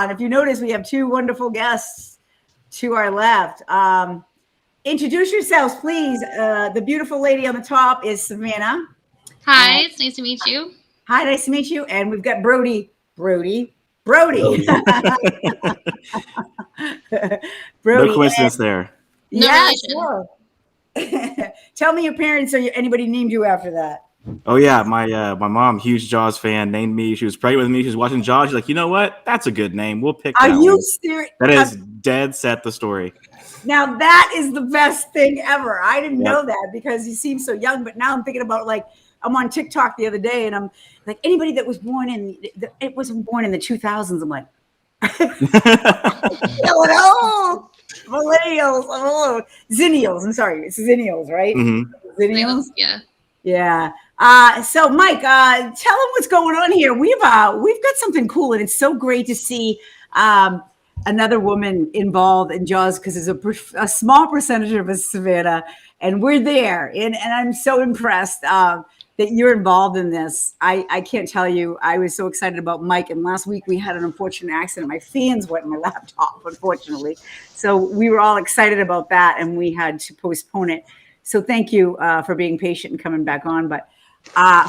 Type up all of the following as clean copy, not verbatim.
And if you notice, we have two wonderful guests to our left. Introduce yourselves, please. The beautiful lady on the top is Savanna. Hi, it's nice to meet you. Hi, nice to meet you. And we've got Brody. Brody. Brody. No coincidence there. No Yes. relation. Sure. Tell me your parents or anybody named you after that. Oh yeah, my mom, huge Jaws fan, named me. She was pregnant with me. She was watching Jaws. She's like, you know what? That's a good name. We'll pick Are that you one. serious? That is dead set the story. Now that is the best thing ever. I didn't Yep. know that because you seem so young, but now I'm thinking about like I'm on TikTok the other day and I'm like anybody that was born in it wasn't born in the 2000s. I'm like, hello, millennials, hello, zennials. I'm sorry, it's zennials, right? Mm-hmm. Zennials, Yeah. yeah. So Mike, tell them what's going on here. We've got something cool, and it's so great to see another woman involved in Jaws because it's a small percentage of us, Savannah, and we're there. And I'm so impressed that you're involved in this. I can't tell you. I was so excited about Mike. And last week we had an unfortunate accident. My fans went in my laptop, unfortunately. So we were all excited about that, and we had to postpone it. So thank you for being patient and coming back on. But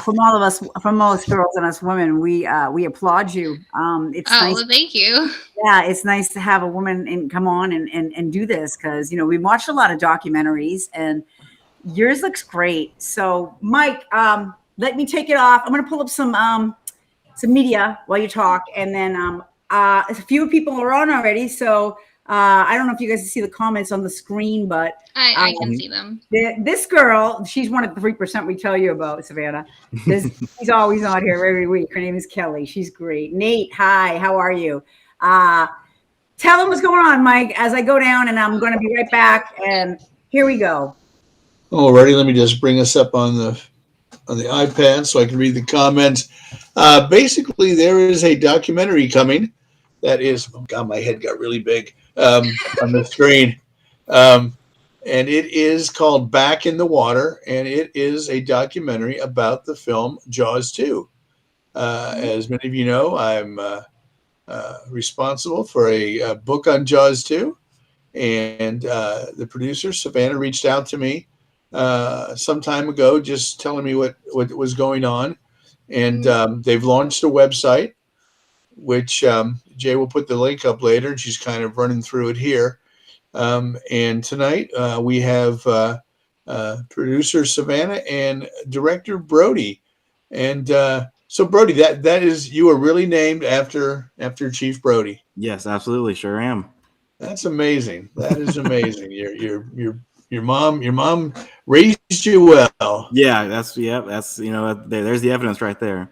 from all of us, from most girls and us women, we applaud you. It's nice. Well, thank you. Yeah, it's nice to have a woman come on and do this because we watched a lot of documentaries and yours looks great. So Mike, let me take it off. I'm going to pull up some media while you talk, and then a few people are on already. So I don't know if you guys see the comments on the screen, but I can see them. This girl, she's one of the 3% we tell you about, Savannah. She's always on here every week. Her name is Kelly. She's great. Nate, hi, how are you? Tell them what's going on, Mike, as I go down, and I'm going to be right back. And here we go. Alrighty, let me just bring us up on the iPad so I can read the comments. Basically, there is a documentary coming that is, oh God, my head got really big on the screen. And it is called Back in the Water, and it is a documentary about the film Jaws 2. As many of you know, I'm responsible for a book on Jaws 2, and the producer, Savanna, reached out to me some time ago just telling me what was going on. And they've launched a website, which Jay will put the link up later, and she's kind of running through it here. And tonight we have producer Savanna and director Brody. And so Brody, that is, you are really named after Chief Brody. Yes, absolutely, sure am. That's amazing. That is amazing. Your mom raised you well. Yeah, that's there's the evidence right there.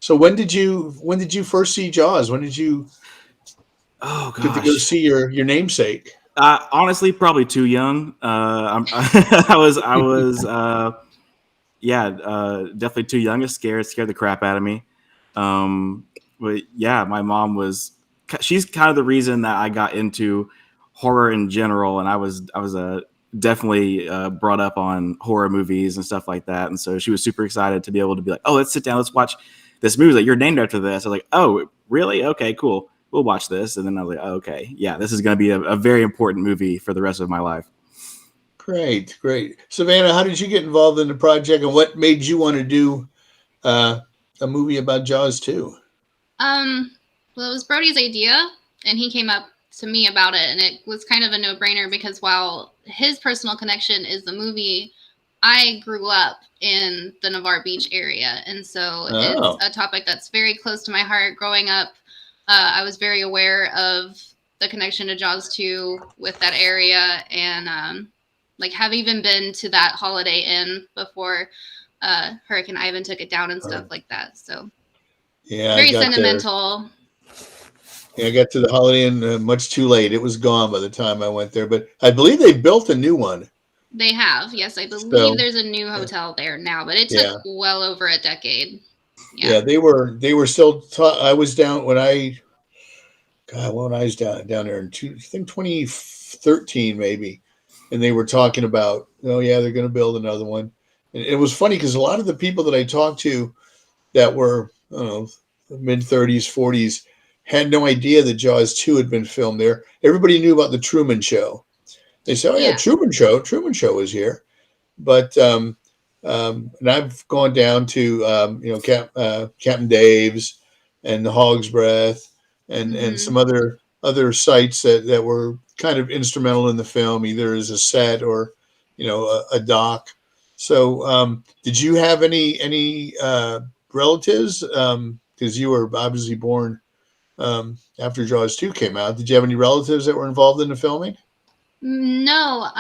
So when did you first see Jaws? When did you get to go see your namesake? Honestly, probably too young. I was definitely too young. It scared the crap out of me. But yeah, my mom she's kind of the reason that I got into horror in general, and I was definitely brought up on horror movies and stuff like that. And so she was super excited to be able to be like, oh, let's sit down, let's watch this movie. Like, you're named after this. I was like, oh, really? Okay, cool. We'll watch this. And then I was like, oh, okay, yeah, this is going to be a very important movie for the rest of my life. Great. Savannah, how did you get involved in the project, and what made you want to do a movie about Jaws 2? Well, it was Brody's idea, and he came up to me about it, and it was kind of a no-brainer because while his personal connection is the movie, I grew up in the Navarre Beach area, and so it's a topic that's very close to my heart. Growing up, I was very aware of the connection to Jaws 2 with that area, and have even been to that Holiday Inn before Hurricane Ivan took it down and stuff like that. So yeah, very sentimental. I got to the Holiday Inn much too late. It was gone by the time I went there, but I believe they built a new one. They have, yes. I believe there's a new hotel there now, but it took well over a decade. Yeah, they were still. I was down when I was down there in 2013 maybe, and they were talking about, oh yeah, they're going to build another one. And it was funny because a lot of the people that I talked to that were, I don't know, mid 30s, 40s, had no idea that Jaws 2 had been filmed there. Everybody knew about the Truman Show. They said, "Oh yeah, Yeah. Truman Show is here." But and I've gone down to Captain Dave's and the Hog's Breath and some other sites that were kind of instrumental in the film, either as a set or a doc. So did you have any relatives? Because you were obviously born after Jaws 2 came out. Did you have any relatives that were involved in the filming? No,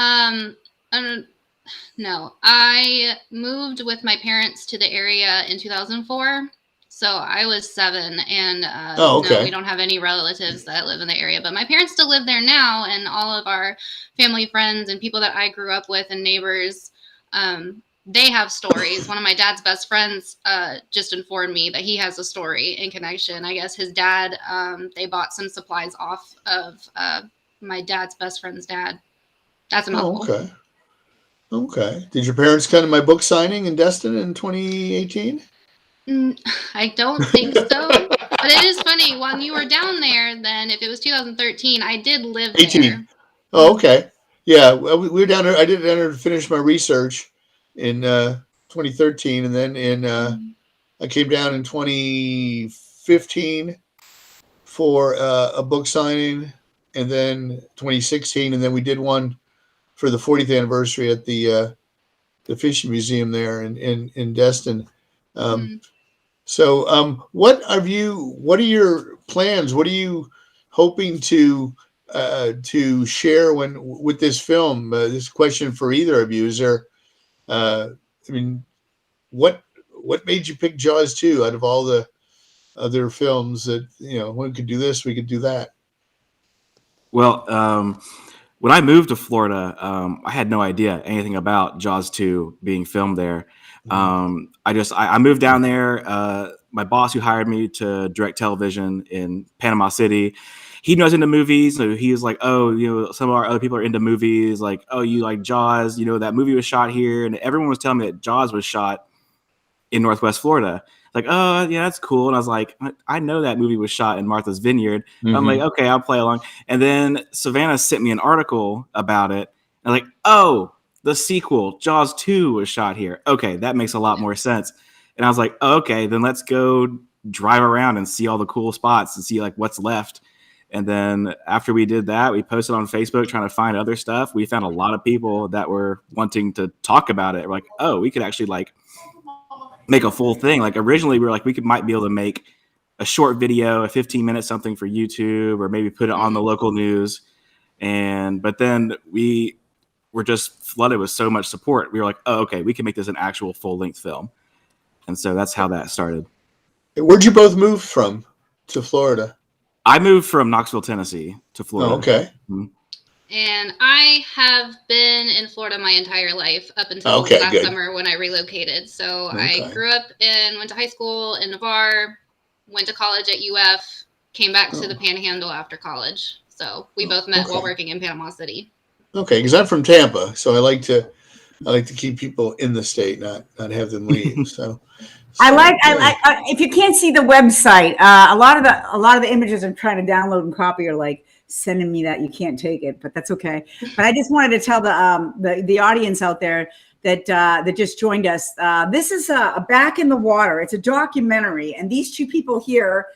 no. I moved with my parents to the area in 2004. So I was 7, and Oh, okay. no, we don't have any relatives that live in the area. But my parents still live there now, and all of our family friends and people that I grew up with and neighbors, they have stories. One of my dad's best friends just informed me that he has a story in connection. I guess his dad, they bought some supplies off of my dad's best friend's dad. That's a mouthful. Okay. Okay. Did your parents come to my book signing in Destin in 2018? I don't think so. But it is funny. When you were down there, then if it was 2013, I did live 18. there. Oh, okay. Yeah, we were down there. I did enter to finish my research in 2013, and then I came down in 2015 for a book signing, and then 2016, and then we did one for the 40th anniversary at the fishing museum there in Destin. So what are your plans? What are you hoping to share with this film? This question for either of you. Is there, what made you pick Jaws 2 out of all the other films that, we could do this, we could do that? Well, when I moved to Florida, I had no idea anything about Jaws 2 being filmed there. I moved down there. My boss who hired me to direct television in Panama City, he knows into movies. So he was like, "Oh, some of our other people are into movies. Like, oh, you like Jaws? That movie was shot here." And everyone was telling me that Jaws was shot in Northwest Florida. Like, oh yeah, that's cool. And I was like, I know that movie was shot in Martha's Vineyard. I'm like, okay, I'll play along. And then Savanna sent me an article about it. I'm like, oh, the sequel, Jaws 2, was shot here. Okay, that makes a lot more sense. And I was like, oh, okay, then let's go drive around and see all the cool spots and see like what's left. And then after we did that, we posted on Facebook trying to find other stuff. We found a lot of people that were wanting to talk about it. We're like, oh, we could actually like make a full thing. Like originally we were like, we might be able to make a short video, a 15-minute something for YouTube, or maybe put it on the local news. But then we were just flooded with so much support. We were like, oh, okay, we can make this an actual full-length film. And so that's how that started. Where'd you both move from to Florida? I moved from Knoxville, Tennessee to Florida. Oh, okay. And I have been in Florida my entire life up until last summer when I relocated. So I grew up and went to high school in Navarre, went to college at UF, came back to the Panhandle after college. So we both met while working in Panama City. Okay, because I'm from Tampa, so I like to keep people in the state, not have them leave. So I like if you can't see the website, a lot of the images I'm trying to download and copy are like sending me that you can't take it, but that's okay. But I just wanted to tell the audience out there that just joined us. This is a Back in the Water. It's a documentary, and these two people here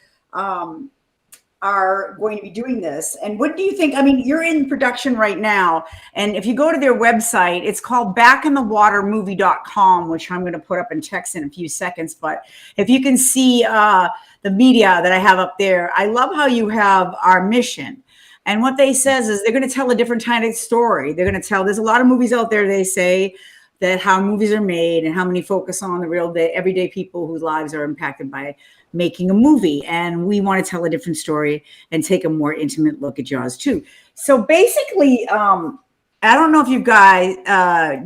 are going to be doing this. And what do you think? I mean, you're in production right now, and if you go to their website, it's called backinthewatermovie.com, which I'm going to put up in text in a few seconds. But if you can see the media that I have up there, I love how you have our mission. And what they says is they're going to tell a different kind of story. They're going to tell, there's a lot of movies out there, they say, that how movies are made and how many focus on the real everyday people whose lives are impacted by making a movie. And we want to tell a different story and take a more intimate look at Jaws 2. So basically, I don't know if you guys,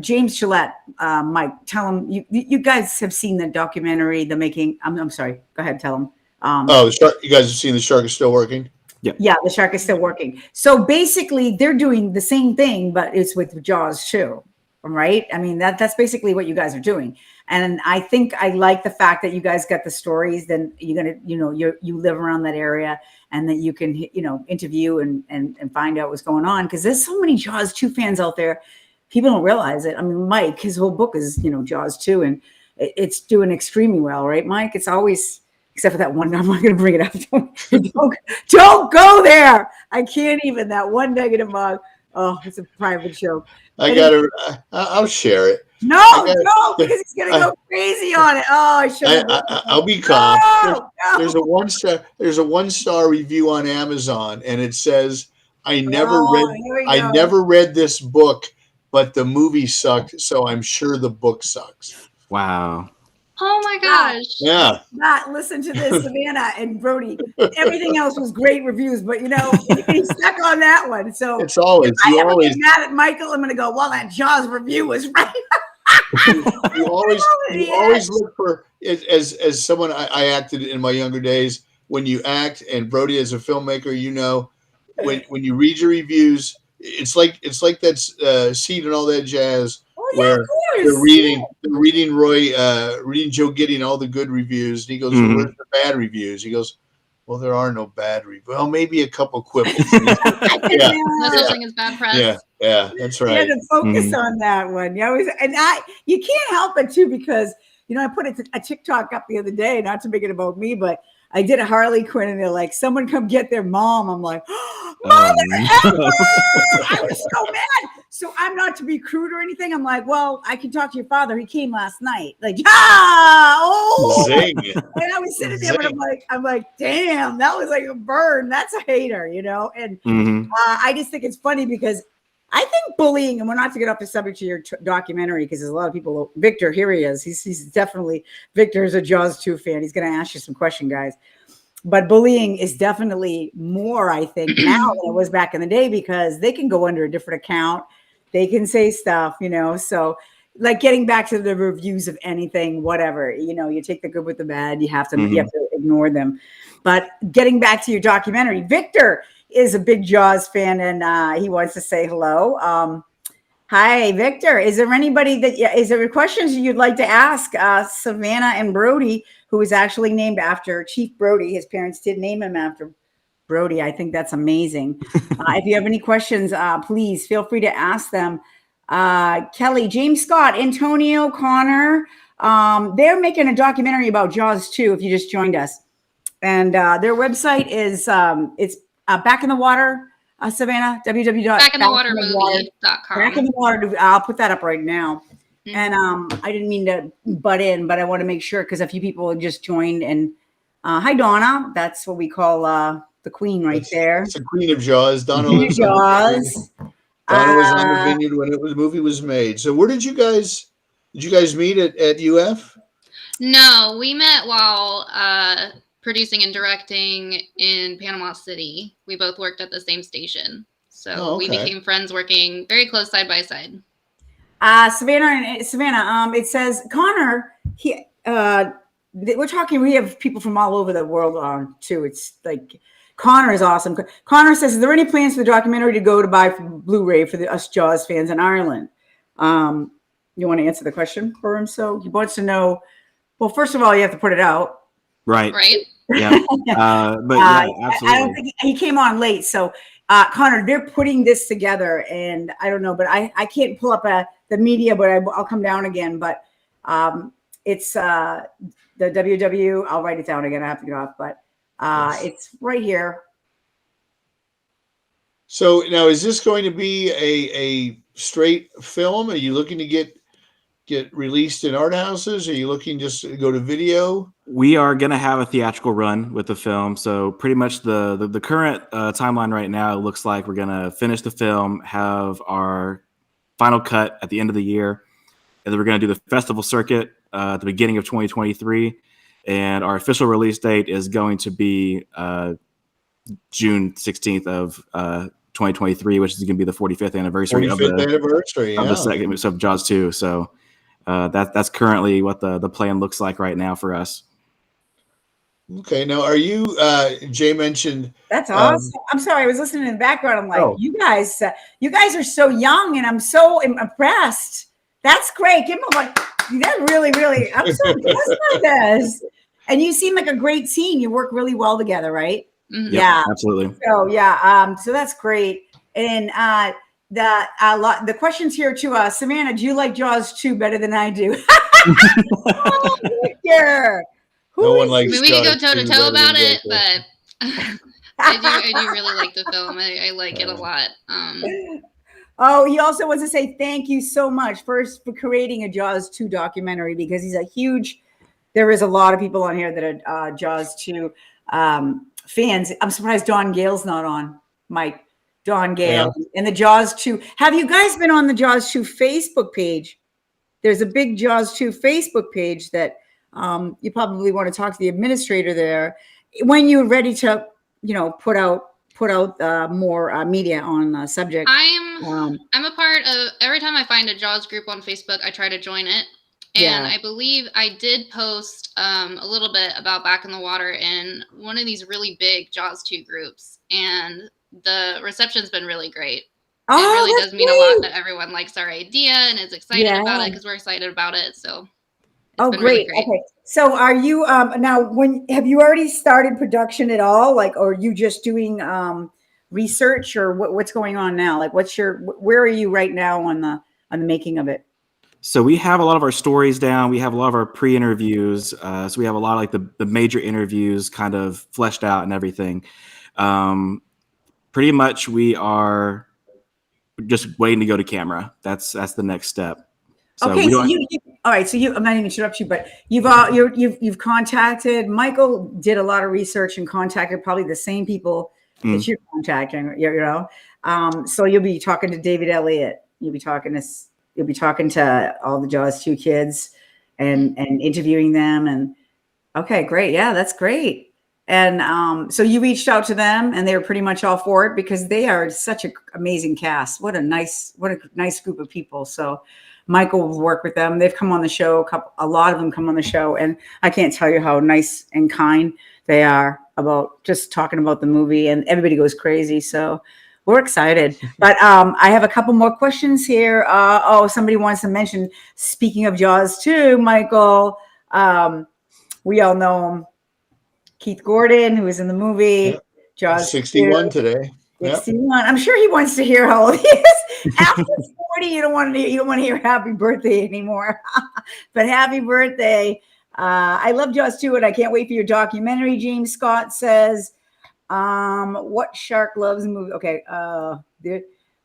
James Gillette, Mike, tell him, you guys have seen the documentary, The Making, I'm sorry, go ahead, tell him. You guys have seen The Shark Is Still Working? Yeah, The Shark Is Still Working. So basically, they're doing the same thing, but it's with Jaws 2. Right? I mean, that's basically what you guys are doing. And I think I like the fact that you guys got the stories. Then you're gonna, you live around that area, and that you can, interview and find out what's going on, because there's so many Jaws 2 fans out there. People don't realize it. I mean, Mike, his whole book is, Jaws 2, and it's doing extremely well, right, Mike? It's always, except for that one. I'm not going to bring it up. Don't go there. I can't even. That one negative mug. Oh, it's a private joke. I'll share it. No, because he's going to go crazy on it. Oh, I should have. I'll be calm. No. There's a 1-star review on Amazon, and it says, I never read this book, but the movie sucked, so I'm sure the book sucks. Wow. Oh my gosh. Yeah. Listen to this, Savanna and Brody. Everything else was great reviews, but he stuck on that one. So it's always if I get mad at Michael, I'm gonna go, well, that Jaws review was right. you always look for, as someone I acted in my younger days, when you act, and Brody as a filmmaker, when you read your reviews, it's like that Seed and All That Jazz, where they're reading reading Joe Gideon all the good reviews, and he goes, well, where's the bad reviews? He goes, well, there are no bad reviews. Well, maybe a couple quibbles. No such thing as bad press. Yeah, that's right. You had to focus on that one. You can't help it too, because I put a TikTok up the other day, not to make it about me, but I did a Harley Quinn, and they're like, someone come get their mom. I'm like, mother ever! I was so mad. So I'm not to be crude or anything. I'm like, well, I can talk to your father. He came last night. Like, Zing. And I was sitting there, but I'm like, damn, that was like a burn. That's a hater, And I just think it's funny, because I think bullying, and we're not to get off the subject of your documentary, because there's a lot of people. Victor, here he is. He's definitely, Victor's a Jaws 2 fan. He's going to ask you some question, guys. But bullying is definitely more, I think, now than it was back in the day, because they can go under a different account. They can say stuff, So, like, getting back to the reviews of anything, whatever, you take the good with the bad. You have to ignore them. But getting back to your documentary, Victor is a big Jaws fan, and he wants to say hello. Hi, Victor. Is there questions you'd like to ask Savanna and Brody, who is actually named after Chief Brody? His parents did name him after Brody. I think that's amazing. If you have any questions, please feel free to ask them. Kelly, James Scott, Antonio, Connor, they're making a documentary about Jaws 2, if you just joined us. And their website is it's Back in the Water, Savanna, backinthewatermovie.com. Back in the Water. I'll put that up right now. And I didn't mean to butt in, but I want to make sure, because a few people just joined. And hi, Donna. That's what we call the queen right there. It's the queen of Jaws. Donna Queen lives of Jaws. Donna was on the vineyard when the movie was made. So where did you guys meet at UF? No, we met while producing and directing in Panama City. We both worked at the same station. So we became friends, working very close side by side. Savanna, it says Connor, we're talking, we have people from all over the world on too. It's like, Connor is awesome. Connor says, is there any plans for the documentary to go to buy Blu-ray for us Jaws fans in Ireland? You want to answer the question for him? So he wants to know, well, first of all, you have to put it out. Right. Yeah. But yeah, absolutely. I don't think he came on late. So Connor, they're putting this together, and I don't know, but I can't pull up the media, but I'll come down again. But it's the WW. I'll write it down again. I have to get off, but it's right here. So now, is this going to be a straight film? Are you looking to get released in art houses? Are you looking just to go to video? We are going to have a theatrical run with the film. So pretty much the current timeline right now, it looks like we're going to finish the film, have our final cut at the end of the year, and then we're going to do the festival circuit at the beginning of 2023. And our official release date is going to be June 16th of 2023, which is going to be the 45th anniversary of the second of Jaws 2. So that's currently what the plan looks like right now for us. Okay. Now, are you, Jay mentioned. That's awesome. I'm sorry. I was listening in the background. I'm like, you guys are so young, and I'm so impressed. That's great. Give him a That really, I'm so impressed by this. And you seem like a great team. You work really well together, right? Mhm. Yep, Yeah. absolutely. So so that's great. And the questions here to Savannah, do you like Jaws 2 better than I do? Oh, Victor. No one I likes mean, we could go Jaws toe to 2 toe better about than it, Victor. but I do really like the film. I like it a lot. Oh, he also wants to say thank you so much first for creating a Jaws 2 documentary, because he's a huge, there is a lot of people on here that are Jaws 2 fans. I'm surprised Don Gale's not on, Mike. Don Gale and the Jaws 2. Have you guys been on the Jaws 2 Facebook page? There's a big Jaws 2 Facebook page that you probably want to talk to the administrator there when you're ready to, put out more media on the subject. I'm a part of, every time I find a Jaws group on Facebook, I try to join it. And I believe I did post a little bit about Back in the Water in one of these really big Jaws 2 groups. And the reception's been really great. Oh, it really that's does mean great. a lot that everyone likes our idea and is excited about it, because we're excited about it. So it's been great. really great. Okay. So are you now, have you already started production at all? Like, or are you just doing research, or what's going on now? Like, where are you right now on the making of it? So we have a lot of our stories down. We have a lot of our pre-interviews. So we have a lot of like the major interviews kind of fleshed out and everything. Pretty much we are just waiting to go to camera. That's the next step. So okay, we so don't, all right. So I'm not even interrupt you, but you've contacted Michael. Did a lot of research and contacted probably the same people that you're contacting. So you'll be talking to David Elliott. You'll be talking to all the Jaws 2 kids, and interviewing them. And okay, great. Yeah, that's great. And so you reached out to them, and they were pretty much all for it, because they are such an amazing cast. What a nice group of people. So Michael will work with them. They've come on the show. A lot of them come on the show, and I can't tell you how nice and kind they are about just talking about the movie, and everybody goes crazy. So we're excited. But I have a couple more questions here. Somebody wants to mention, speaking of Jaws 2, Michael, we all know him. Keith Gordon, who was in the movie Jaws 61 2. today. 61. I'm sure he wants to hear how old he is. After 40, you don't want to hear happy birthday anymore. But happy birthday. I love Jaws 2, and I can't wait for your documentary, James Scott says. What shark loves movie? Okay.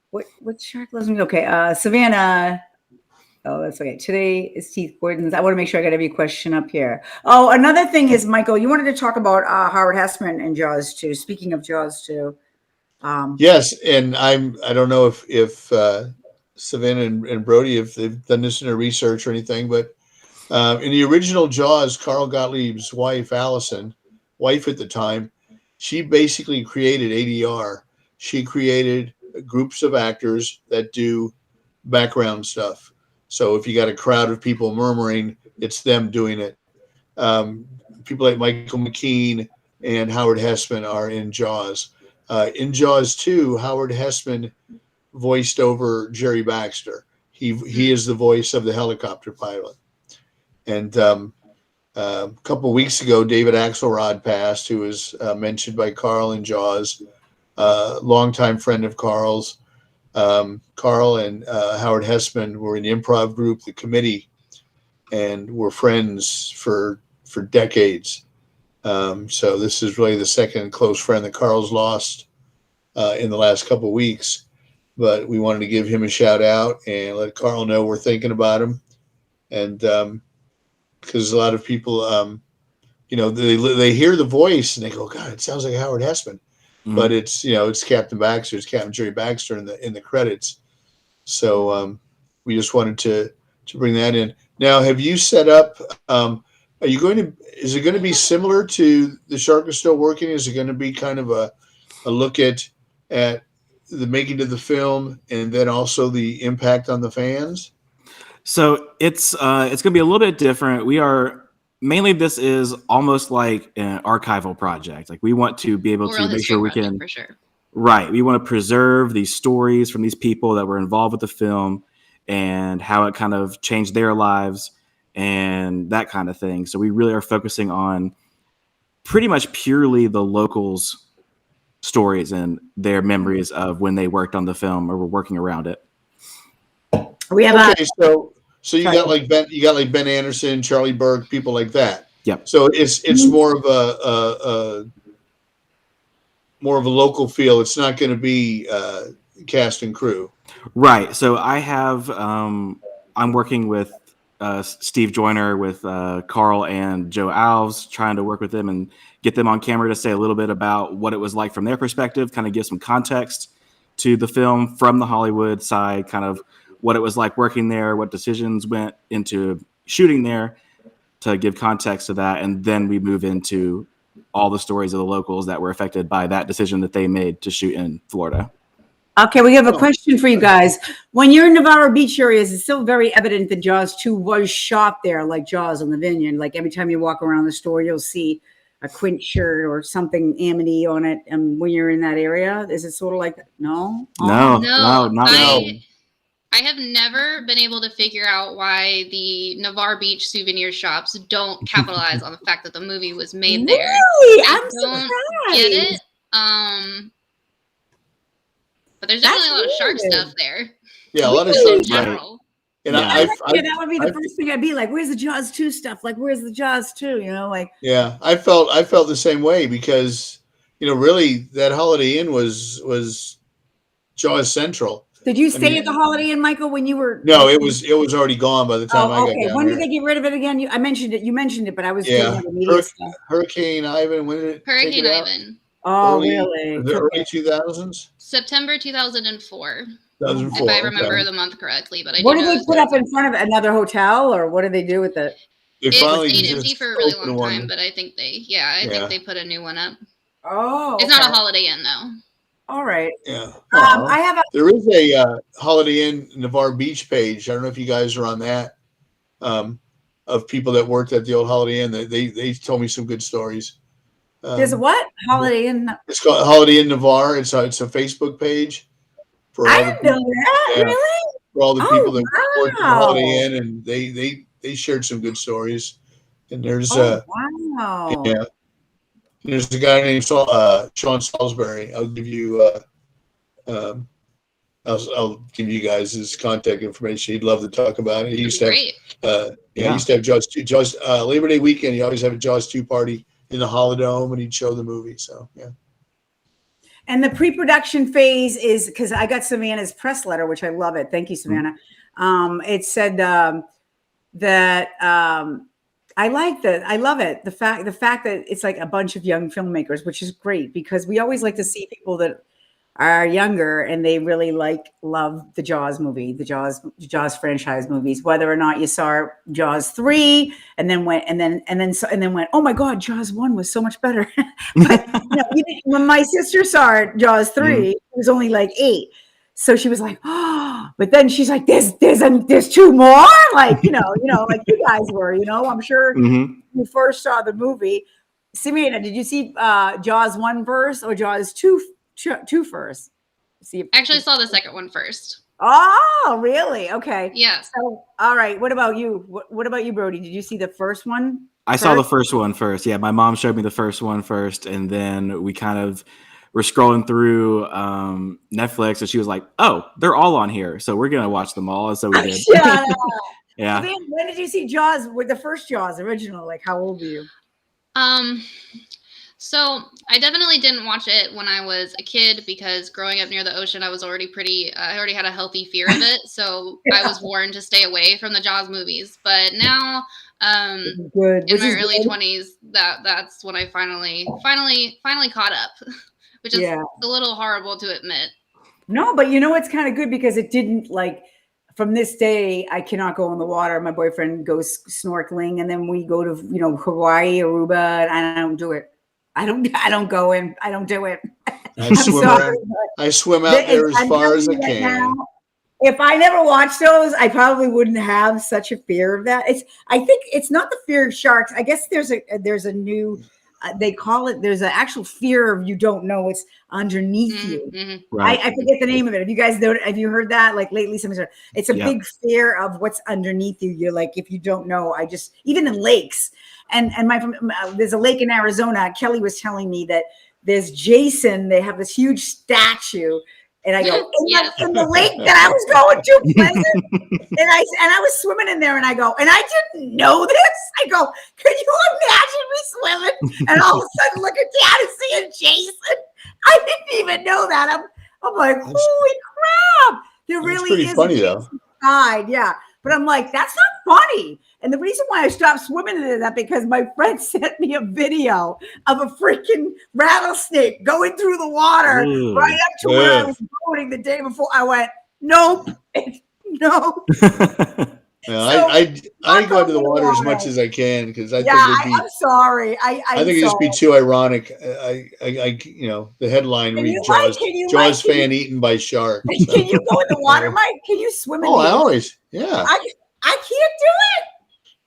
What shark loves movie? Okay. Savannah. Oh, that's okay. Today is Keith Gordon's. I want to make sure I got every question up here. Oh, another thing is, Michael, you wanted to talk about Howard Hessman and Jaws 2. Speaking of Jaws 2. Yes, and I don't know if Savanna and Brody, if they've done this in their research or anything, but in the original Jaws, Carl Gottlieb's wife, Allison, wife at the time, she basically created ADR. She created groups of actors that do background stuff. So if you got a crowd of people murmuring, it's them doing it. People like Michael McKean and Howard Hessman are in Jaws. In Jaws 2, Howard Hessman voiced over Jerry Baxter. He is the voice of the helicopter pilot. And a couple of weeks ago, David Axelrod passed, who was mentioned by Carl in Jaws, longtime friend of Carl's. Carl and Howard Hessman were in the improv group, the committee, and were friends for decades. So this is really the second close friend that Carl's lost in the last couple of weeks. But we wanted to give him a shout out and let Carl know we're thinking about him. And because a lot of people, they hear the voice and they go, God, it sounds like Howard Hessman. But it's Captain Baxter, it's Captain Jerry Baxter in the credits. So we just wanted to bring that in. Now, have you set up? Is it going to be similar to The Shark Is Still Working? Is it going to be kind of a look at the making of the film and then also the impact on the fans? So it's going to be a little bit different. This is almost like an archival project. Like we want to be able to make sure we can, for sure. Right. We want to preserve these stories from these people that were involved with the film and how it kind of changed their lives. and that kind of thing. So we really are focusing on pretty much purely the locals' stories and their memories of when they worked on the film or were working around it. We have Okay, so you Sorry. got like Ben Anderson, Charlie Burke, people like that. Yep. So it's more of a local feel. It's not going to be cast and crew. Right. So I have I'm working with Steve Joyner, with Carl and Joe Alves, trying to work with them and get them on camera to say a little bit about what it was like from their perspective, kind of give some context to the film from the Hollywood side, kind of what it was like working there, what decisions went into shooting there, to give context to that. And then we move into all the stories of the locals that were affected by that decision that they made to shoot in Florida. Okay, we have a question for you guys. When you're in Navarro Beach areas, it's still very evident that Jaws 2 was shot there, like Jaws on the Vineyard. Like every time you walk around the store, you'll see a Quint shirt or something Amity on it. And when you're in that area, is it sort of like that? No? No, No, not I have never been able to figure out why the Navarre Beach souvenir shops don't capitalize on the fact that the movie was made there. Really? I I'm don't surprised. get it. But there's definitely a lot of shark stuff there. Yeah, a lot of Just in shark stuff. general. And Yeah. That would be the first thing I'd be like, where's the Jaws 2 stuff? Like, where's the Jaws 2? You know, like. Yeah, I felt the same way because, really that Holiday Inn was Jaws Central. Did you stay at the Holiday Inn, Michael, when you were? No, it was already gone by the time I got down When there. did they get rid of it again? I mentioned it. You mentioned it, but I was doing the immediate stuff. Hurricane Ivan. When did it? Hurricane Ivan. Oh, really? The early 2000s. September 2004. 2004. If I remember the month correctly, but what did they put up in front of it? Another hotel, or what did they do with it? It stayed empty for a really long time, but I think they put a new one up. Oh, it's not a Holiday Inn though. All right. Yeah. There is a Holiday Inn Navarre Beach page. I don't know if you guys are on that. Of people that worked at the old Holiday Inn. They told me some good stories. There's a what? Holiday Inn? It's called Holiday Inn Navarre. It's a Facebook page. I didn't know that. Yeah, really? For all the people that worked at the Holiday Inn, and they shared some good stories. And there's wow. There's a guy named Sean Salisbury. I'll give you I'll give you guys his contact information. He'd love to talk about it. He used to have he used to have Jaws Labor Day weekend. He always had a Jaws 2 party in the Holidome, and he'd show the movie. So yeah. And the pre-production phase is, because I got Savannah's press letter, which I love it. Thank you, Savannah. It said that I love it. The fact that it's like a bunch of young filmmakers, which is great, because we always like to see people that are younger and they really love the Jaws movie, the Jaws franchise movies, whether or not you saw Jaws 3 and then went, oh my God, Jaws 1 was so much better. But when my sister saw Jaws 3, it was only like 8. So she was like, oh, but then she's like, there's 2 more, like, like you guys were, I'm sure you first saw the movie. Savannah, did you see Jaws 1 first or Jaws 2 first? I actually saw the second one first. Oh, really? Okay. Yeah. So, all right. What about you? What about you, Brody? Did you see the first one? I saw the first one first. Yeah, my mom showed me the first one first, and then we kind of were scrolling through Netflix, and she was like, "Oh, they're all on here, so we're gonna watch them all." And so we did. Yeah. So when did you see Jaws? With the first Jaws original? Like, how old were you? So I definitely didn't watch it when I was a kid, because growing up near the ocean, I was already I already had a healthy fear of it. So I was warned to stay away from the Jaws movies. But now, in my early 20s, that's when I finally caught up, which is a little horrible to admit. No, but it's kind of good, because it didn't from this day, I cannot go in the water. My boyfriend goes snorkeling, and then we go to, Hawaii, Aruba, and I don't do it. I don't go in. I don't do it. I swim out there as far as I can. Now, if I never watched those, I probably wouldn't have such a fear of that. I think it's not the fear of sharks. I guess there's a new they call it, there's an actual fear of you don't know what's underneath you. Mm-hmm. Right. I forget the name of it. Have you guys know? Have you heard that? Like lately, it's a big fear of what's underneath you. You're like, if you don't know, even in lakes, and there's a lake in Arizona. Kelly was telling me that there's Jason. They have this huge statue, and I go in the lake that I was going to, Pleasant, and I was swimming in there, and I go, and I didn't know this. I go, could you imagine me swimming, and all of a sudden looking down and seeing Jason? I didn't even know that. I'm like, holy crap! There really is funny, a Jason side, yeah. But I'm like, that's not funny. And the reason why I stopped swimming in that because my friend sent me a video of a freaking rattlesnake going through the water right up to where I was boating the day before. I went, nope, no. I go into the water as much as I can because I think I'm sorry. I think it'd just be too ironic. The headline reads Jaws fan eaten by shark. So. Can you go in the water, Mike? Can you swim in the I always, yeah. I can't do it.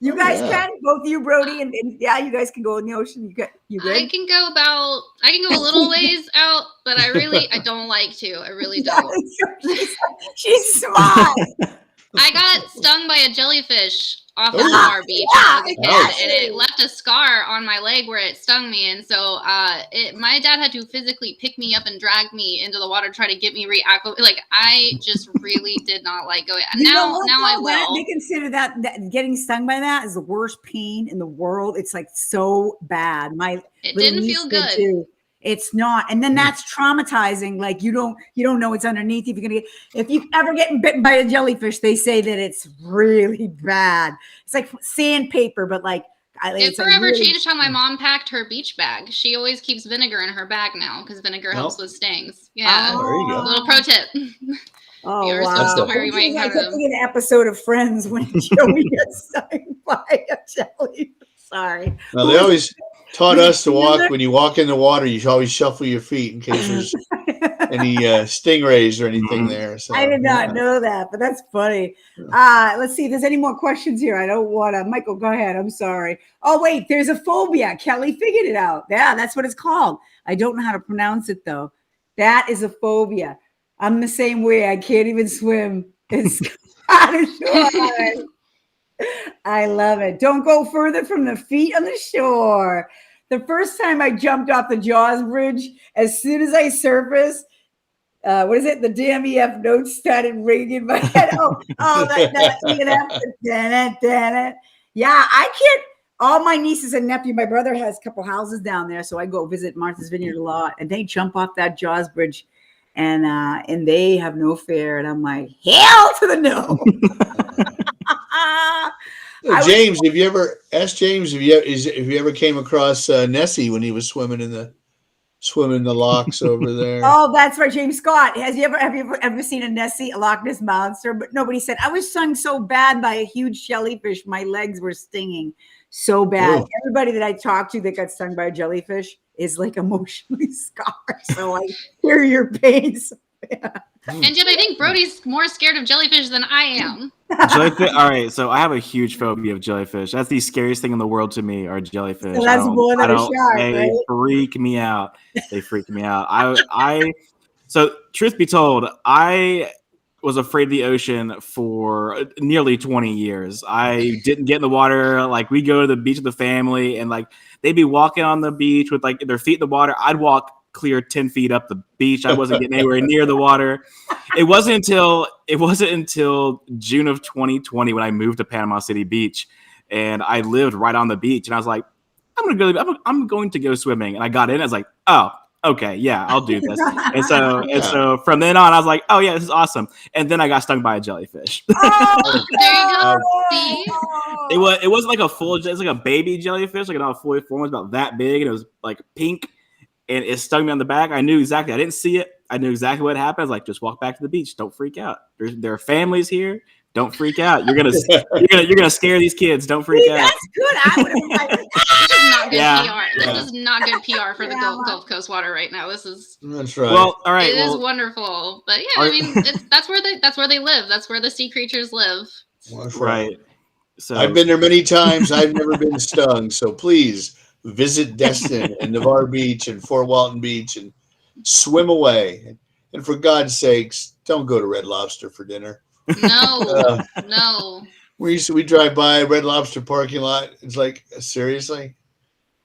You guys can, both you, Brody, and you guys can go in the ocean. You good? I can go a little ways out, but I don't like to. I really don't. She's smart. I got stung by a jellyfish off of our beach when I was a kid, and it left a scar on my leg where it stung me. And so my dad had to physically pick me up and drag me into the water, try to get me reacclimated. Like, I just really did not like going. Now I will. They consider that getting stung by that is the worst pain in the world. It's like so bad. It didn't feel good. Too. It's not, and then that's traumatizing. Like you don't know what's underneath. If you ever get bitten by a jellyfish, they say that it's really bad. It's like sandpaper, but like it forever changed how my mom packed her beach bag. She always keeps vinegar in her bag now because vinegar helps with stings. Yeah, there you go. Little pro tip. Oh, wow. Like an episode of Friends when Joey gets stung by a jellyfish. Sorry. No, they always taught us to walk. When you walk in the water, you should always shuffle your feet in case there's any stingrays or anything there. So, I did not know that, but that's funny. Let's see if there's any more questions here. I don't want to. Michael, go ahead. I'm sorry. Oh, wait, there's a phobia. Kelly figured it out. Yeah, that's what it's called. I don't know how to pronounce it, though. That is a phobia. I'm the same way. I can't even swim. It's I love it. Don't go further from the feet on the shore. The first time I jumped off the Jaws bridge, as soon as I surfaced, what is it? The damn EF notes started ringing in my head. That EF. Yeah, I can't. All my nieces and nephew, my brother has a couple houses down there, so I go visit Martha's Vineyard a lot, and they jump off that Jaws bridge, and they have no fear, and I'm like, hell to the no. James, have you ever asked James if you ever came across Nessie when he was swimming in the locks over there? Oh, that's right, James Scott. Have you ever seen a Nessie, a Loch Ness monster? But nobody said I was stung so bad by a huge jellyfish, my legs were stinging so bad. Ooh. Everybody that I talked to that got stung by a jellyfish is like emotionally scarred. So I hear your pains. Yeah. And yet I think Brody's more scared of jellyfish than I am. Jellyfish. All right, so I have a huge phobia of jellyfish. That's the scariest thing in the world to me are jellyfish. So that's more than a shark, they right? freak me out. So truth be told, I was afraid of the ocean for nearly 20 years. I didn't get in the water. Like, we go to the beach with the family, and like they'd be walking on the beach with like their feet in the water. I'd walk clear 10 feet up the beach. I wasn't getting anywhere near the water. It wasn't until June of 2020 when I moved to Panama City Beach, and I lived right on the beach, and I was like, I'm going to go swimming. And I got in, I was like, oh, okay, yeah, I'll do this. And so from then on, I was like, oh yeah, this is awesome. And then I got stung by a jellyfish. Oh, there you go. See? It wasn't like a full, it's like a baby jellyfish, like not a fully formed, it was about that big, and it was like pink. And it stung me on the back. I knew exactly. I didn't see it. I knew exactly what happened. I was like, just walk back to the beach. Don't freak out. There are families here. Don't freak out. You're gonna scare these kids. Don't freak out. That's good. I would have like, this is not good PR. This is not good PR for the Gulf Coast water right now. That's right. Well, all right. It is wonderful, but yeah, I mean, that's where they live. That's where the sea creatures live. Right. So I've been there many times. I've never been stung. So please visit Destin and Navarre Beach and Fort Walton Beach and swim away. And for God's sakes, don't go to Red Lobster for dinner. No, no. We drive by Red Lobster parking lot. It's like, seriously?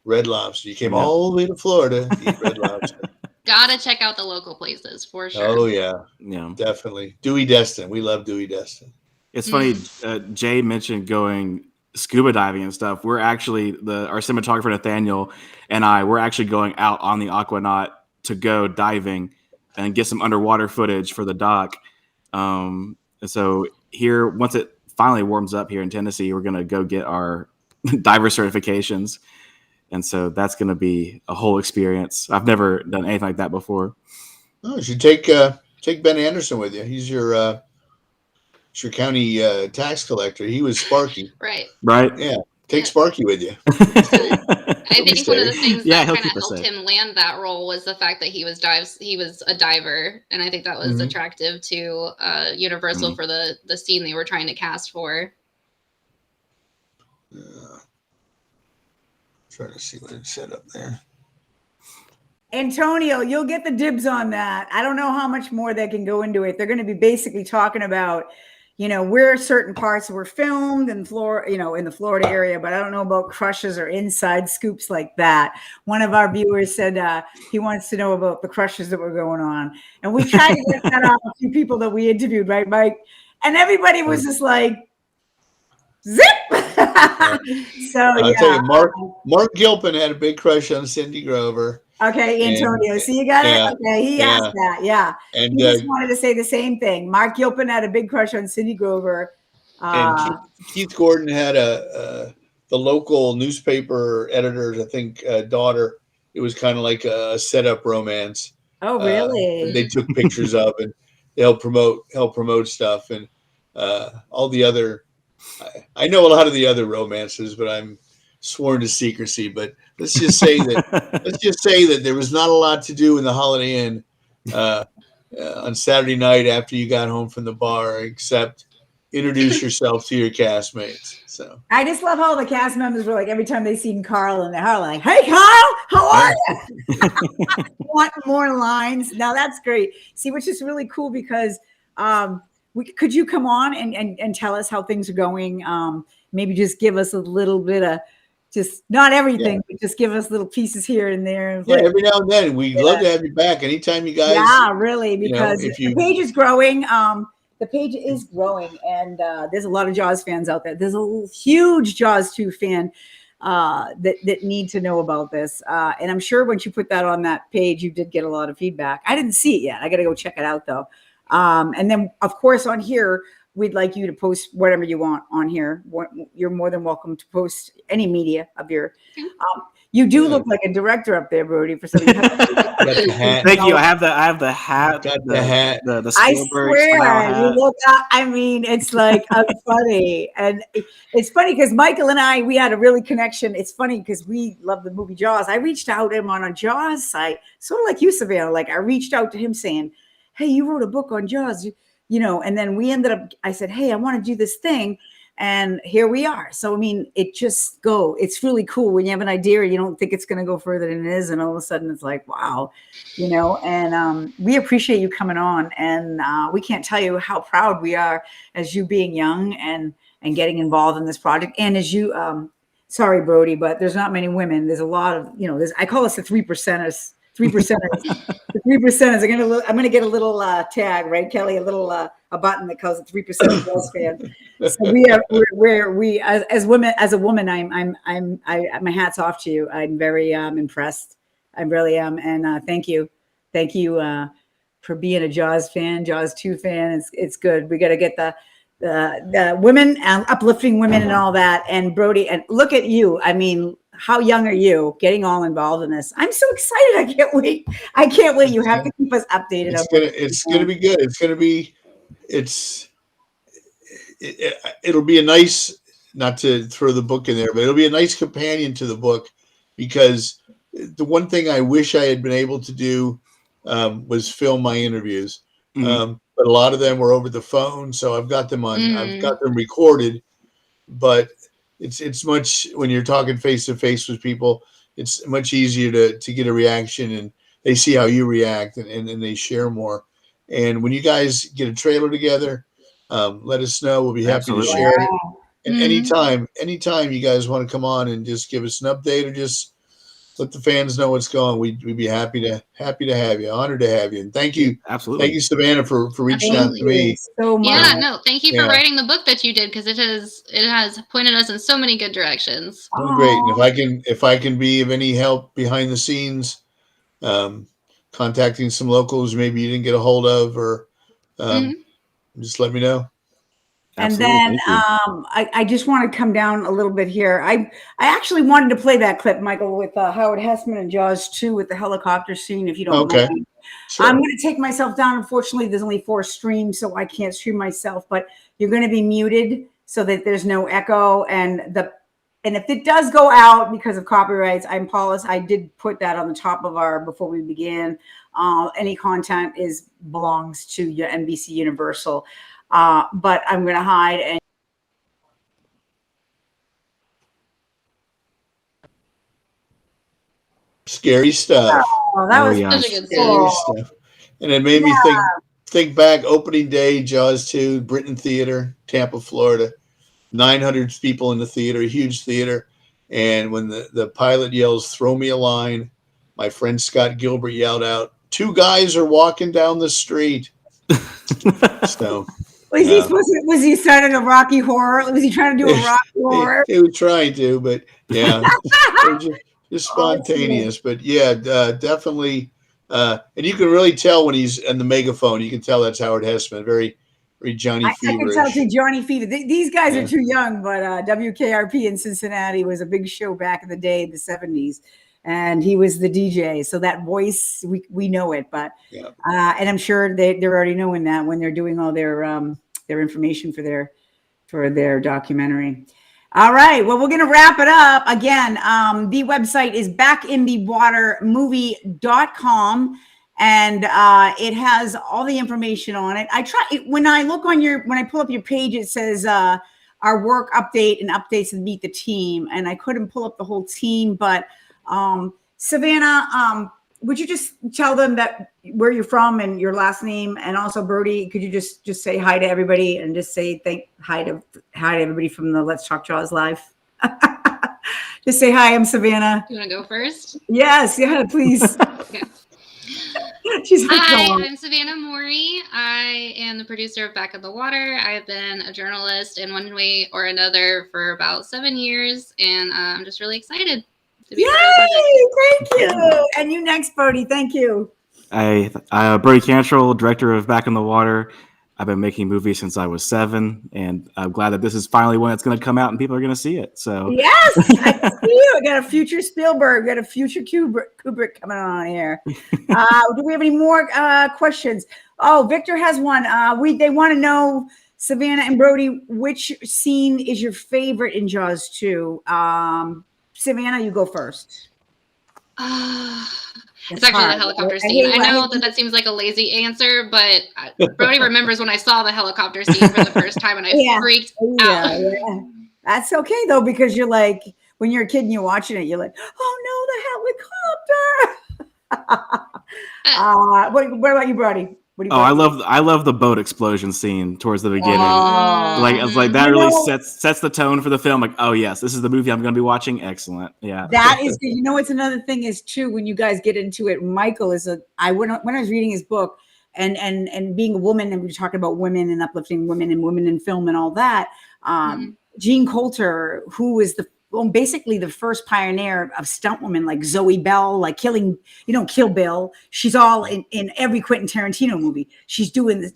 Red Lobster. You came all the way to Florida to eat Red Lobster. Gotta check out the local places for sure. Oh, yeah. Yeah. Definitely. Dewey Destin. We love Dewey Destin. It's funny. Jay mentioned going scuba diving and stuff. We're actually our cinematographer Nathaniel and we're actually going out on the Aquanaut to go diving and get some underwater footage for the doc. And so here, once it finally warms up here in Tennessee, we're gonna go get our diver certifications, and so that's gonna be a whole experience. I've never done anything like that before. Oh, you should take Ben Anderson with you. He's your county tax collector. He was Sparky. Right. Yeah. Take Sparky with you. I think one of the things that kind of helped him land that role was the fact that he was a diver, and I think that was attractive to Universal for the scene they were trying to cast for. Trying to see what it said up there. Antonio, you'll get the dibs on that. I don't know how much more they can go into it. They're going to be basically talking about, where certain parts were filmed in Florida, in the Florida area, but I don't know about crushes or inside scoops like that. One of our viewers said he wants to know about the crushes that were going on. And we tried to get that out of a few people that we interviewed, right, Mike? And everybody was just like, zip. So I'll tell you, Mark Gilpin had a big crush on Cindy Grover. Okay, Antonio. So you got it? Okay, he asked that. Yeah. And he just wanted to say the same thing. Mark Gilpin had a big crush on Cindy Grover. And Keith Gordon had the local newspaper editor's, I think, daughter. It was kind of like a setup romance. Oh, really? They took pictures of, and they help promote stuff, and all the other. I know a lot of the other romances, but I'm sworn to secrecy. But let's just say that there was not a lot to do in the Holiday Inn on Saturday night after you got home from the bar, except introduce yourself to your castmates. So I just love how the cast members were like, every time they seen Carl in there, like, "Hey, Carl, how are you?" Want more lines? Now that's great. See, which is really cool because could you come on and tell us how things are going? Maybe just give us a little bit of, just not everything, but just give us little pieces here and there. Yeah, every now and then. We'd love to have you back anytime you guys. Yeah, really, because the page is growing. The page is growing, and there's a lot of Jaws fans out there. There's a huge Jaws 2 fan that need to know about this. And I'm sure once you put that on that page, you did get a lot of feedback. I didn't see it yet. I got to go check it out, though. And then, of course, on here, we'd like you to post whatever you want on here. You're more than welcome to post any media of your. You do look like a director up there, Brody. For some reason. Thank you. I have the hat. Got the hat. The I Spielberg swear, you look. I mean, it's like funny, and it's funny because Michael and I, we had a really connection. It's funny because we love the movie Jaws. I reached out to him on a Jaws site, sort of like you, Savanna. Like I reached out to him saying, "Hey, you wrote a book on Jaws, and then we ended up, I said, hey, I want to do this thing. And here we are. So, I mean, it's really cool when you have an idea, you don't think it's going to go further than it is. And all of a sudden it's like, wow, and we appreciate you coming on. And we can't tell you how proud we are as you being young and getting involved in this project. And as you, sorry, Brody, but there's not many women. There's a lot of, I call us the 3%ers. 3%ers. The 3%ers. I'm gonna get a little tag, right, Kelly? A little a button that calls it 3% Jaws fan. So we as women, as a woman, I'm my hat's off to you. I'm very impressed. I really am, and thank you for being a Jaws fan, Jaws 2 fan. It's good. We got to get the women, uplifting women, and all that. And Brody, and look at you. I mean, how young are you getting all involved in this? I'm so excited. I can't wait. You have to keep us updated. It's going to be good. It'll be a nice, not to throw the book in there, but it'll be a nice companion to the book, because the one thing I wish I had been able to do was film my interviews. But a lot of them were over the phone. So I've got them recorded, but it's much, when you're talking face to face with people, it's much easier to get a reaction, and they see how you react, and they share more. And when you guys get a trailer together, let us know. We'll be happy to Absolutely. share it. And Mhm. anytime you guys want to come on and just give us an update or just let the fans know what's going, we'd be happy to have you, honored to have you. And thank Yeah, you, absolutely. Savannah, for reaching Thank out to Absolutely. you me. so much. Yeah, no, thank you for Yeah. writing the book that you did, because it has pointed us in so many good directions. Well, great. And Oh, if I can be of any help behind the scenes, um, contacting some locals maybe you didn't get a hold of, or um, Hmm. just let me know. and Absolutely. then Thank you. I just want to come down a little bit here. I actually wanted to play that clip, Michael, with Howard Hessman and Jaws 2 with the helicopter scene, if you don't Okay, mind. I'm sure. going to take myself down. Unfortunately, there's only 4 streams, so I can't stream myself, but you're going to be muted so that there's no echo. And if it does go out because of copyrights, I apologize. I did put that on the top of our before we began. Any content belongs to your NBC Universal, but I'm going to hide. And Scary stuff. oh, that Oh was yeah. Such a good Scary scene. cool. stuff. And it made me think back, opening day, Jaws 2, Britain Theater, Tampa, Florida. 900 people in the theater, a huge theater. And when the pilot yells, "Throw me a line," my friend Scott Gilbert yelled out, "Two guys are walking down the street." So, uh, Was he starting a Rocky Horror? Was he trying to do a Rocky Horror? he was trying to, but yeah, it was just Awesome. spontaneous. But yeah, definitely. And you can really tell when he's in the megaphone. You can tell that's Howard Hessman, very Johnny I can tell too, Feverish. Johnny Fever. These guys are Yeah, too young, but WKRP in Cincinnati was a big show back in the day, in the 70s. And he was the DJ. So that voice, we know it. But yeah. and I'm sure they're already knowing that when they're doing all their information for their documentary. All right. Well, we're going to wrap it up. Again, the website is backinthewatermovie.com, and it has all the information on it. When I look on when I pull up your page, it says our work update and updates and meet the team. And I couldn't pull up the whole team, but Savannah, would you just tell them that where you're from and your last name, and also Brody, could you just say hi to everybody and just say hi to everybody from the Let's Talk Jaws Live? Just say hi. I'm Savannah. You want to go first? Yes, yeah, please. Okay. She's like, Hi, "Go on." I'm Savanna Brody. I am the producer of Back in the Water. I've been a journalist in one way or another for about 7 years, and I'm just really excited to be part of the project. Yay! Thank you. And you next, Brody. Thank you. Brody Cantrell, director of Back in the Water. I've been making movies since I was 7, and I'm glad that this is finally when it's going to come out and people are going to see it. So Yes, I see you. I got a future Spielberg, got a future Kubrick coming on here. Do we have any more questions? Oh, Victor has one. They want to know, Savannah and Brody, which scene is your favorite in Jaws 2? Savannah, you go first. It's actually the hard. helicopter I scene. hate I know when- that seems like a lazy answer, but Brody remembers when I saw the helicopter scene for the first time and I Yeah. freaked Yeah, out. yeah. That's okay though, because you're like, when you're a kid and you're watching it, you're like, oh no, the helicopter. What about you, Brody? What do you? oh, I love the boat explosion scene towards the beginning. Oh, Like it's like Mhm. that you really know, sets the tone for the film. Like, oh yes, this is the movie I'm going to be watching. Excellent. Yeah. that is, you know, what's another thing is too, when you guys get into it, Michael is when I was reading his book and being a woman, and we were talking about women and uplifting women and women in film and all that. Mhm. Gene Coulter, who is basically the first pioneer of stunt women, like Zoe Bell, like Kill Bill. She's all in every Quentin Tarantino movie. She's doing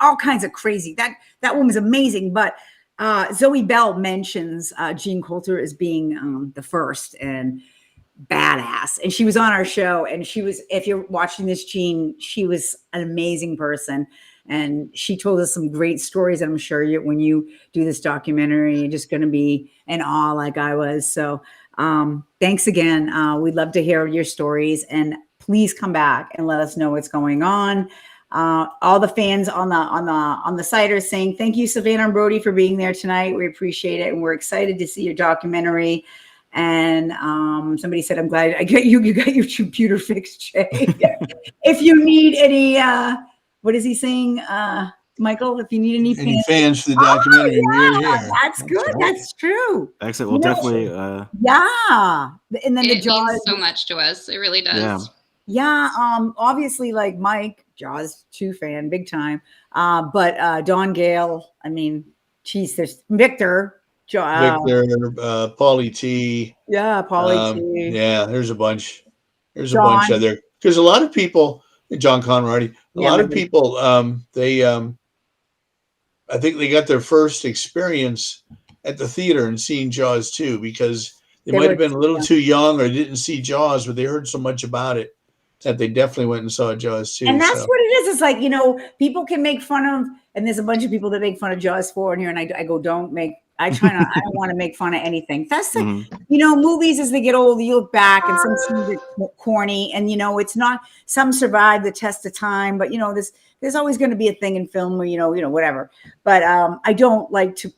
all kinds of crazy. That woman's amazing. But Zoe Bell mentions Gene Coulter as being the first and badass. And she was on our show, and if you're watching this, Gene, she was an amazing person. And she told us some great stories. And I'm sure when you do this documentary, you're just going to be in awe like I was. So thanks again. We'd love to hear your stories, and please come back and let us know what's going on. All the fans on the site are saying thank you, Savanna and Brody, for being there tonight. We appreciate it, and we're excited to see your documentary. And somebody said, I'm glad I got you got your computer fixed, Jay. If you need any, what is he saying, Michael? If you need any Any fans. fans for the Oh, documentary? We're yeah, here. that's good. right. That's true. Excellent. You Well, know, definitely. yeah. And then the It means Jaws. so much to us. It really does. Yeah. Yeah, obviously, like Mike, Jaws 2 fan, big time. But Don Gale, I mean, geez, there's Victor, Victor, Paulie T. yeah, Paulie T, Yeah, there's a bunch. There's a bunch John, out there because a lot of people, John Conradi, a yeah, lot my of people, they, I think they got their first experience at the theater and seeing Jaws too because they they might were, have been a little yeah. too young or didn't see Jaws, but they heard so much about it that they definitely went and saw Jaws too. And that's So what it is. It's like, people can make fun of, and there's a bunch of people that make fun of Jaws 4 in here, and I go, don't make, I don't want to make fun of anything. That's the, Mhm. movies as they get older, you look back and some scenes are corny, and it's not, some survive the test of time, but there's always going to be a thing in film where, whatever. But I don't like to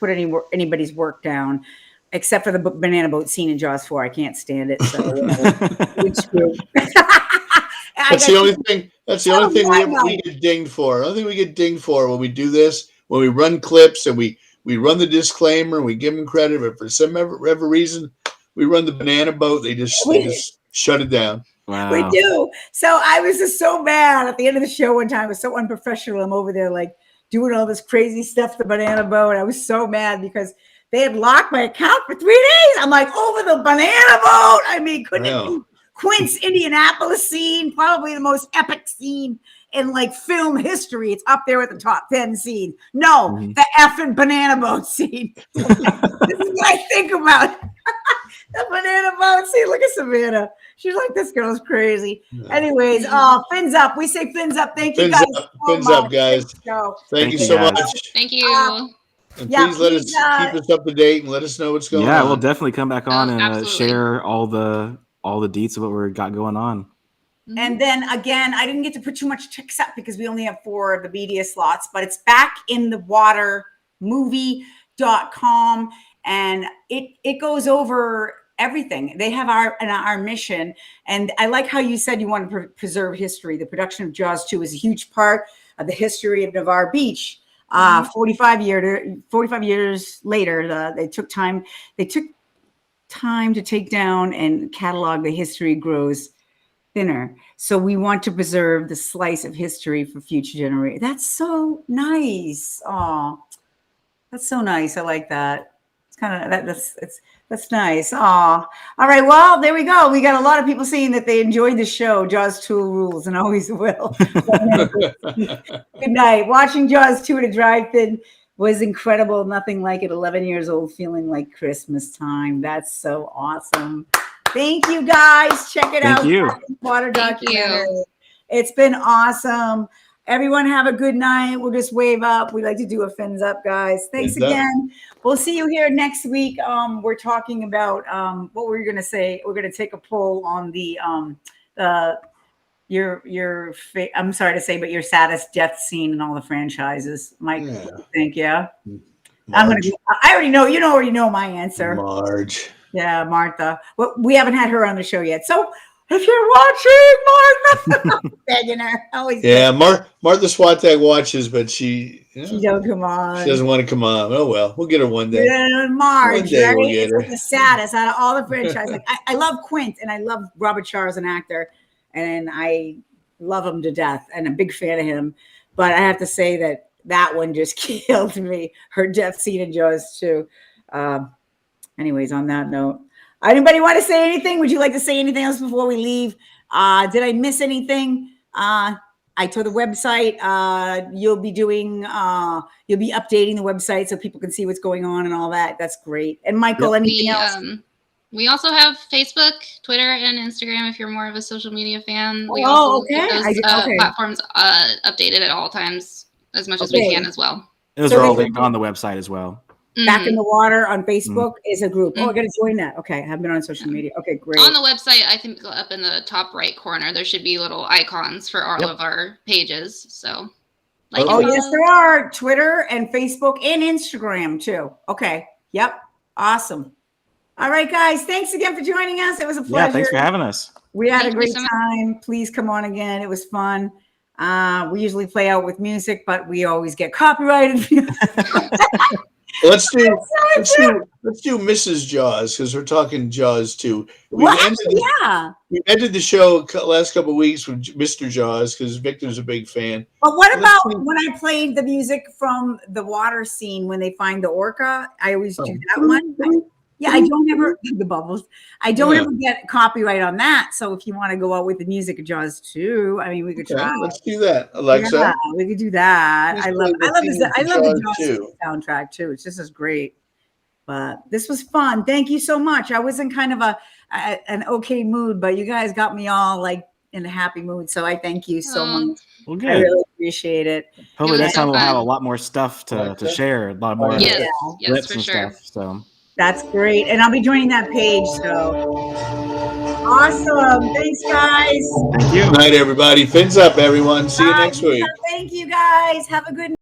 put anybody's work down. Except for the banana boat scene in Jaws 4. I can't stand it. So it's true. that's the only thing. That's the only thing Oh, we get dinged for. The only thing we get dinged for when we do this, when we run clips and we run the disclaimer and we give them credit, but for some ever reason, we run the banana boat. They just shut it down. Wow. We do. So I was just so mad at the end of the show one time. It was so unprofessional. I'm over there like doing all this crazy stuff, the banana boat. I was so mad because they had locked my account for 3 days. I'm like, over the banana boat. I mean, couldn't it be Quint's Indianapolis scene? Probably the most epic scene in like film history. It's up there at the top 10 scene. No, the effing banana boat scene. This is what I think about. The banana boat scene. Look at Savanna. She's like, this girl's crazy. Anyways, fins up. We say fins up. Thank you guys. Fins up, guys. Thank you so much. Thank you. And please let us keep us up to date and let us know what's going on. Yeah, we'll definitely come back on and absolutely. share all the deets of what we got going on. And then again, I didn't get to put too much checks up because we only have 4 of the media slots, but it's back in the water movie.com, and it goes over everything. They have our mission, and I like how you said you want to preserve history. The production of Jaws 2 is a huge part of the history of Navarre Beach. 45 years later, they took time to take down and catalog the history grows thinner. So we want to preserve the slice of history for future generations. That's so nice. Oh, that's so nice. I like that. It's kind of that's nice. Oh, all right. Well, there we go. We got a lot of people saying that they enjoyed the show. Jaws 2 rules and always will. Good night. Watching Jaws 2 at a drive-in was incredible. Nothing like it. 11 years old, feeling like Christmas time. That's so awesome. Thank you, guys. Check it out. Thank you. Water Thank documentary. you. It's been awesome. Everyone have a good night. We'll just wave up. We like to do a fins up, guys. Thanks Fins up. again. We'll see you here next week. We're talking about what we're going to say. We're going to take a poll on the I'm sorry to say, but your saddest death scene in all the franchises. Mike, what do you think? Yeah. I already know. You already know my answer. Marge. Yeah, Martha. Well, we haven't had her on the show yet. So if you're watching, Martha, begging her. Always. Yeah, Martha Swatek watches, but she don't come on. She doesn't want to come on. Oh well, we'll get her one day. Yeah, Marge, one day right? we'll get her. It's the saddest out of all the franchises. Like, I love Quint and I love Robert Charr as an actor, and I love him to death, and I'm a big fan of him. But I have to say that one just killed me. Her death scene in Jaws 2. Anyways, on that note, anybody want to say anything? Would you like to say anything else before we leave? Did I miss anything? I told the website, you'll be updating the website so people can see what's going on and all that. That's great. And Michael, anything else? We also have Facebook, Twitter, and Instagram if you're more of a social media fan. We okay. keep those platforms updated at all times as much as we can as well. Those are all linked on the website as well. Back in the Water on Facebook is a group. Oh, I got to join that. Okay, I haven't been on social media. Okay, great. On the website, I think up in the top right corner, there should be little icons for all of our pages. So, yes, there are. Twitter and Facebook and Instagram too. Okay. Yep. Awesome. All right, guys. Thanks again for joining us. It was a pleasure. Yeah, thanks for having us. We had Thank a you great so much. time. Please come on again. It was fun. We usually play out with music, but we always get copyrighted. Let's do Mrs. Jaws because we're talking Jaws too. Well, actually, yeah. We ended the show last couple of weeks with Mr. Jaws because Victor's a big fan. But what about when I played the music from the water scene when they find the orca? I always do that one. Yeah, I don't ever the bubbles. I don't ever get copyright on that. So if you want to go out with the music of Jaws too, I mean, we could try. Let's do that, Alexa. Yeah, we could do that. I love the Jaws soundtrack too. It's just as great. But this was fun. Thank you so much. I was in kind of an okay mood, but you guys got me all like in a happy mood. So I thank you so much. Well, good. I really appreciate it. Hopefully next time we'll have a lot more stuff to share, a lot more yes, clips for and sure. stuff. So that's great. And I'll be joining that page. So awesome. Thanks, guys. thank you. Good night, everybody. Fins up, everyone. See you next week. Thank you, guys. Have a good night.